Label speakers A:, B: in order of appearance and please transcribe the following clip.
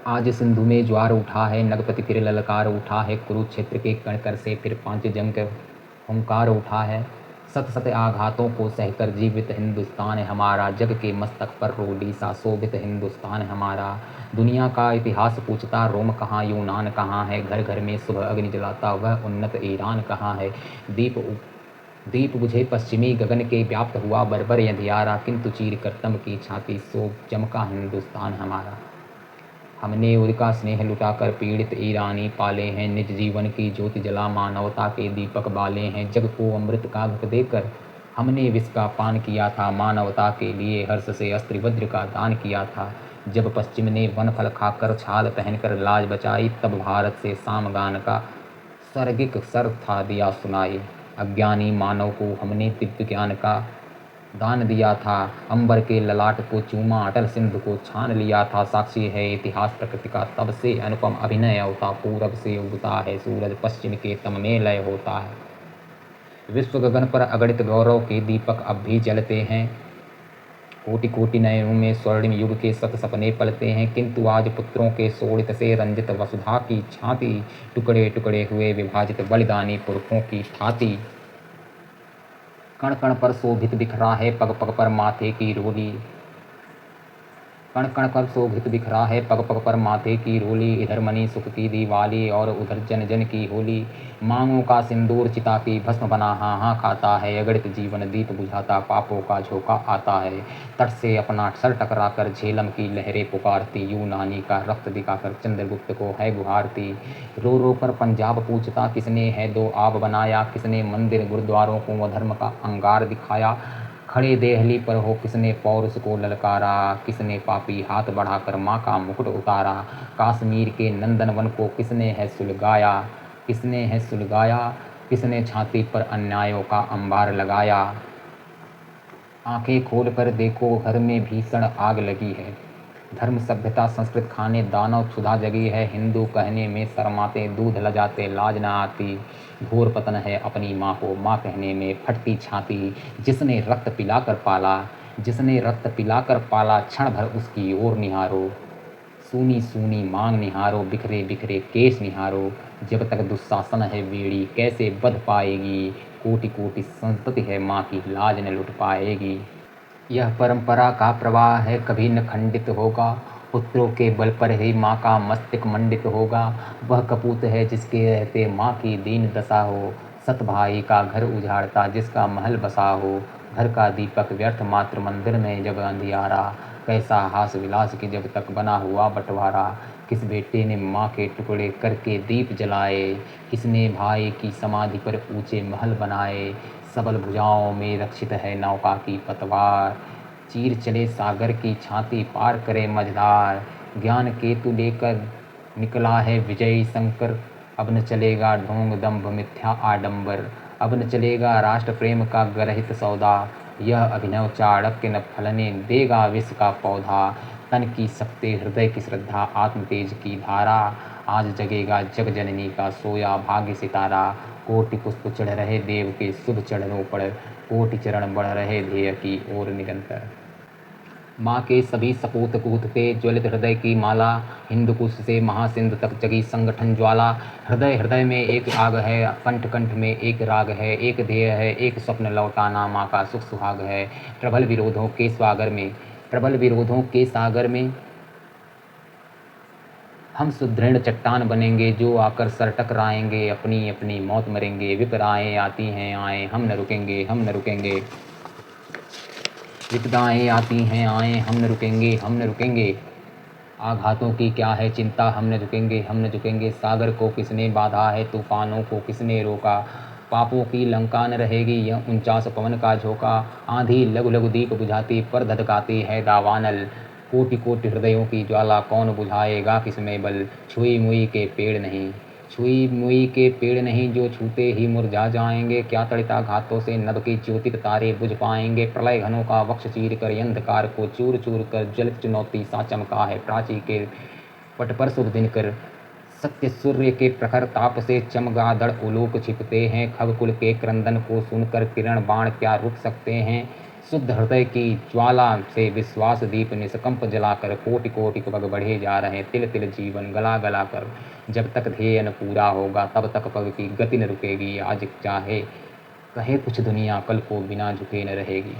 A: आज सिंधु में ज्वार उठा है, नगपति फिर ललकार उठा है, कुरुक्षेत्र के कणकर से फिर पांचजन्य का हुंकार उठा है। सत सत आघातों को सहकर जीवित हिंदुस्तान है हमारा, जग के मस्तक पर रोडी सा शोभित हिंदुस्तान है हमारा। दुनिया का इतिहास पूछता रोम कहाँ यूनान कहाँ है, घर घर में सुबह अग्नि जलाता वह उन्नत ईरान कहाँ है। दीप बुझे पश्चिमी गगन के व्याप्त हुआ बर्बर अंधियारा, किंतु चीर कर तम की छाती सो चमका हिंदुस्तान हमारा। हमने उनका स्नेह लुटाकर पीड़ित ईरानी पाले हैं, निज जीवन की ज्योति जला मानवता के दीपक बाले हैं। जग को अमृत का घुट देकर हमने विष का पान किया था, मानवता के लिए हर्ष से अस्त्र वज्र का दान किया था। जब पश्चिम ने वनफल खाकर छाल पहनकर लाज बचाई, तब भारत से सामगान का सर्गिक सर था दिया सुनाई। अज्ञानी मानव को हमने दिव्य ज्ञान का दान दिया था, अंबर के ललाट को चूमा अटल सिंधु को छान लिया था। साक्षी है इतिहास प्रकृति का तब से अनुपम अभिनय होता, पूरब से उगता है सूरज पश्चिम के तम में लय होता है। विश्व गगन पर अगणित गौरव के दीपक अब भी जलते हैं, कोटि कोटि नयनों में स्वर्णिम युग के सत सपने पलते हैं। किंतु आज पुत्रों के शोणित से रंजित वसुधा की छाती, टुकड़े टुकड़े हुए विभाजित बलिदानी पुरखों की छाती। कण कण पर शोभित बिखरा है पग पग पर माथे की रोली, कण कण पर शोभित बिखरा है पग पग पर माथे की रोली। इधर मनी सुख की दिवाली और उधर जन जन की होली, मांगों का सिंदूर चिता की भस्म बना हाँ हाँ खाता है। अगणित जीवन दीप बुझाता पापों का झोंका आता है, तट से अपना सर टकराकर झेलम की लहरें पुकारती, यूनानी का रक्त दिखाकर चंद्रगुप्त को है गुहारती। रो रो कर पंजाब पूछता किसने है दो आब बनाया, किसने मंदिर गुरुद्वारों को धर्म का अंगार दिखाया। खड़े देहली पर हो किसने पौरुष को ललकारा, किसने पापी हाथ बढ़ाकर माँ का मुकुट उतारा। कश्मीर के नंदनवन को किसने है सुलगाया, किसने है सुलगाया, किसने छाती पर अन्यायों का अंबार लगाया। आंखें खोल कर देखो घर में भीषण आग लगी है, धर्म सभ्यता संस्कृत खाने दानव क्षुधा जगी है। हिंदू कहने में शर्माते दूध लजाते लाज न आती, घोर पतन है अपनी माँ को माँ कहने में फटती छाती। जिसने रक्त पिलाकर पाला, जिसने रक्त पिलाकर पाला, क्षण भर उसकी ओर निहारो। सूनी सूनी मांग निहारो, बिखरे बिखरे केस निहारो। जब तक दुशासन है बेड़ी कैसे बध पाएगी, कोटि कोटि संतति है माँ की लाज न लुट पाएगी। यह परंपरा का प्रवाह है कभी न खंडित होगा, पुत्रों के बल पर ही माँ का मस्तक मंडित होगा। वह कपूत है जिसके रहते माँ की दीन दशा हो, सत भाई का घर उजाड़ता जिसका महल बसा हो। घर का दीपक व्यर्थ मात्र मंदिर में जग अंधियारा, कैसा हास विलास की जब तक बना हुआ बंटवारा। किस बेटे ने माँ के टुकड़े करके दीप जलाए, किसने भाई की समाधि पर ऊंचे महल बनाए। सबल भुजाओं में रक्षित है नौका की पतवार, चीर चले सागर की छाती पार करे मझधार। ज्ञान केतु लेकर निकला है विजयी शंकर, अब न चलेगा ढोंग दंभ मिथ्या आडंबर। अब न चलेगा राष्ट्र प्रेम का गर्हित सौदा, यह अभिनव चाणक्य न फलने देगा विष का पौधा। तन की शक्ति हृदय की श्रद्धा आत्म तेज की धारा, आज जगेगा जग जननी का सोया भाग्य सितारा। कोटि पुष्प चढ़ रहे देव के शुभ चरणों पर, कोटि चरण बढ़ रहे ध्येय की ओर निरंतर। माँ के सभी सपूत कूदते ज्वलित हृदय की माला, हिंदकुश से महासिंध तक जगी संगठन ज्वाला। हृदय हृदय में एक आग है, कंठ कंठ में एक राग है, एक ध्येय है एक स्वप्न लौटाना माँ का सुख सुहाग है। प्रबल विरोधों के सागर में, प्रबल विरोधों के सागर में हम सुदृढ़ चट्टान बनेंगे, जो आकर सर टकराएंगे अपनी अपनी मौत मरेंगे। विपदाएं आती हैं आए हम न रुकेंगे, हम न रुकेंगे। विपदाएं आती हैं आए हम न रुकेंगे, हम न रुकेंगे। आघातों की क्या है चिंता, हम न झुकेंगे, हम न झुकेंगे। सागर को किसने बांधा है, तूफानों को किसने रोका। पापों की लंका न रहेगी यह 49 पवन का झोंका। आंधी लघु लघु दीप बुझाती पर धधकाती है दावानल, कोटि कोटि हृदयों की ज्वाला कौन बुझाएगा किसमें बल। छुई मुई के पेड़ नहीं, छुई मुई के पेड़ नहीं, जो छूते ही मुरझा जाएंगे। क्या तड़िता घातों से नभ की ज्योतिक तारे बुझ पाएंगे। प्रलय घनों का वक्ष चीर कर अंधकार को चूर चूर कर ज्वलित चुनौती सा चमका है प्राची के पट पर शुभ दिन कर। सत्य सूर्य के प्रखर ताप से चमगादड़ उलोक छिपते हैं, खगकुल के क्रंदन को सुनकर किरण बाण क्या रुक सकते हैं। शुद्ध हृदय की ज्वाला से विश्वास दीप निष्कंप जलाकर कोटि कोटि पग बढ़े जा रहे, तिल तिल जीवन गला गला कर। जब तक ध्येय न पूरा होगा तब तक पग की गति न रुकेगी। आज चाहे कहे कुछ दुनिया, कल को बिना झुके न रहेगी।